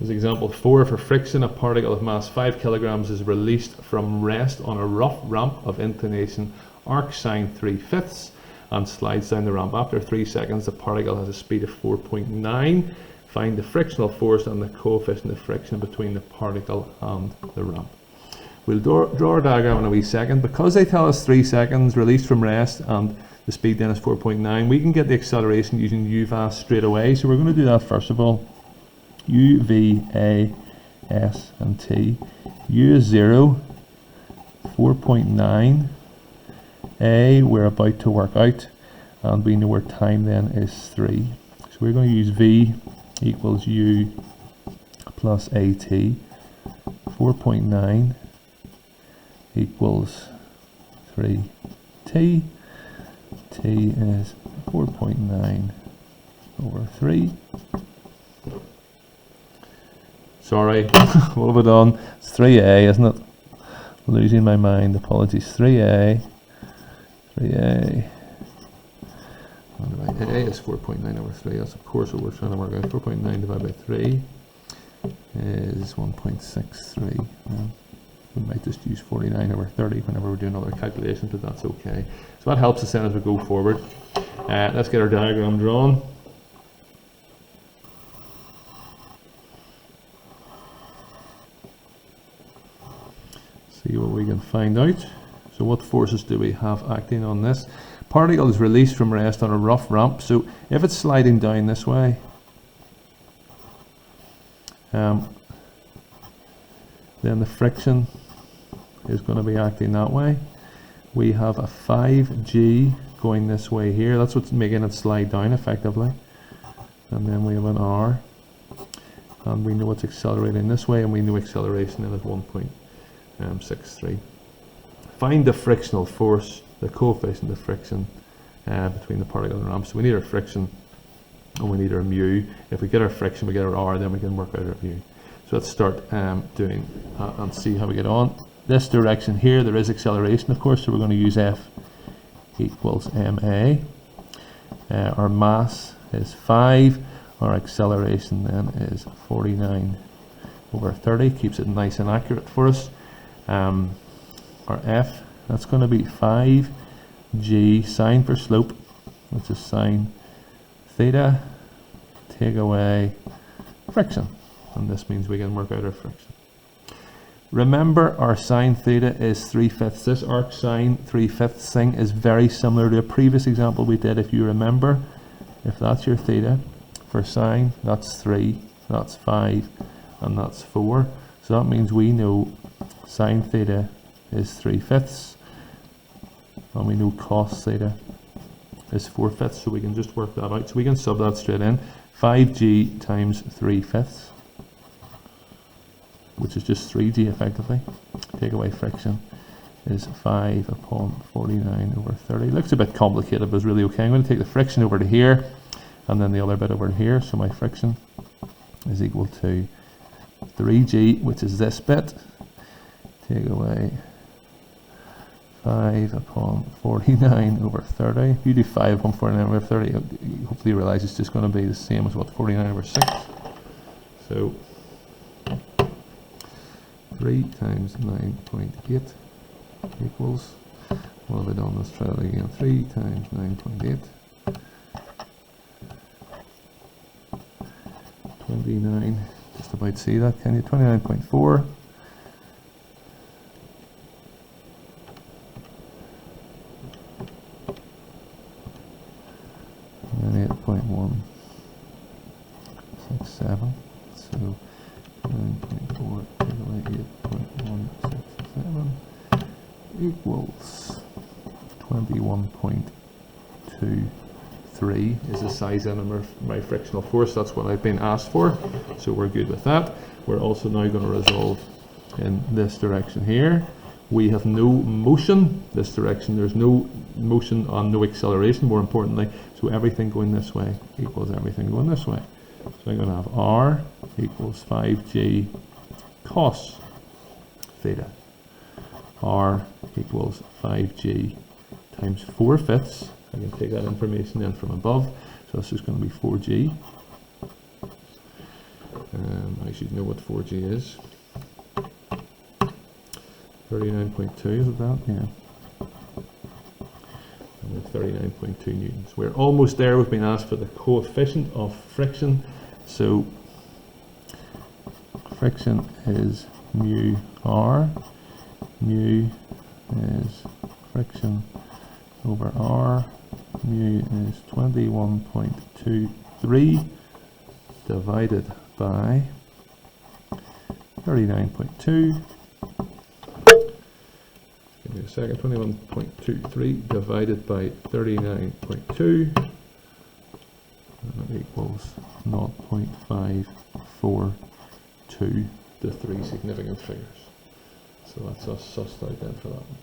As example 4, for friction, a particle of mass 5 kilograms is released from rest on a rough ramp of inclination arc sine 3/5 and slides down the ramp. After 3 seconds, the particle has a speed of 4.9. Find the frictional force and the coefficient of friction between the particle and the ramp. We'll draw a diagram in a wee second. Because they tell us 3 seconds released from rest and the speed then is 4.9, we can get the acceleration using u vast straight away. So we're going to do that first of all. U, V, A, S and T. U is 0, 4.9. A we're about to work out, and we know our time then is 3. So we're going to use V equals U plus AT. 4.9 equals 3T. T is 4.9 over 3. Sorry, what have I done? It's 3A, isn't it? Losing my mind, apologies. 3A. 3A. A is 4.9 over 3. That's of course what we're trying to work out. 4.9 divided by 3 is 1.63. We might just use 49 over 30 whenever we're doing other calculations, but that's okay. So that helps us then as we go forward. Let's get our diagram drawn. See what we can find out. So what forces do we have acting on this? Particle is released from rest on a rough ramp. So if it's sliding down this way, then the friction is going to be acting that way. We have a 5G going this way here. That's what's making it slide down effectively. And then we have an R. And we know it's accelerating this way, and we know acceleration then is 1.63. Find the frictional force, the coefficient of friction between the particle and the ramp. So we need our friction and we need our mu. If we get our friction, we get our R, then we can work out our mu. So let's start doing and see how we get on. This direction here, there is acceleration, of course, so we're going to use F equals ma. Our mass is 5. Our acceleration then is 49 over 30. Keeps it nice and accurate for us. Our F, that's going to be 5g sine for slope, which is sine theta, take away friction, and this means we can work out our friction. Remember, our sine theta is 3/5. This arc sine 3/5 thing is very similar to a previous example we did. If you remember, if that's your theta for sine, that's 3, that's 5, and that's 4. So that means we know sine theta is 3/5, and we know cos theta is 4/5, so we can just work that out. So we can sub that straight in. 5g times 3/5, which is just 3g effectively. Take away friction is 5 upon 49 over 30. Looks a bit complicated, but it's really okay. I'm going to take the friction over to here, and then the other bit over here. So my friction is equal to 3g, which is this bit. Take away 5 upon 49 over 30. If you do 5 upon 49 over 30, hopefully you realise it's just going to be the same as what 49 over 6. So 3 times 9.8 equals, what have I done? Let's try that again. 3 times 9.8. 29, just about see that, can you? 29.4. And 8.167. So 9.4 divided by 8.167 equals 21.23 is the size then of my frictional force. That's what I've been asked for, so we're good with that. We're also now going to resolve in this direction here. We have no motion this direction. There's no motion and no acceleration, more importantly, so everything going this way equals everything going this way. So I'm going to have R equals 5g cos theta. R equals 5g times 4/5. I can take that information in from above, so this is going to be 4g. I I should know what 4G is. 39.2, is it that? Yeah. 39.2 newtons. We're almost there. We've been asked for the coefficient of friction. So friction is mu r. Mu is friction over r. Mu is 21.23 divided by 39.2. Give me a second. 21.23 divided by 39.2. And that equals 0.542, the three significant figures. So that's us sussed out then for that one.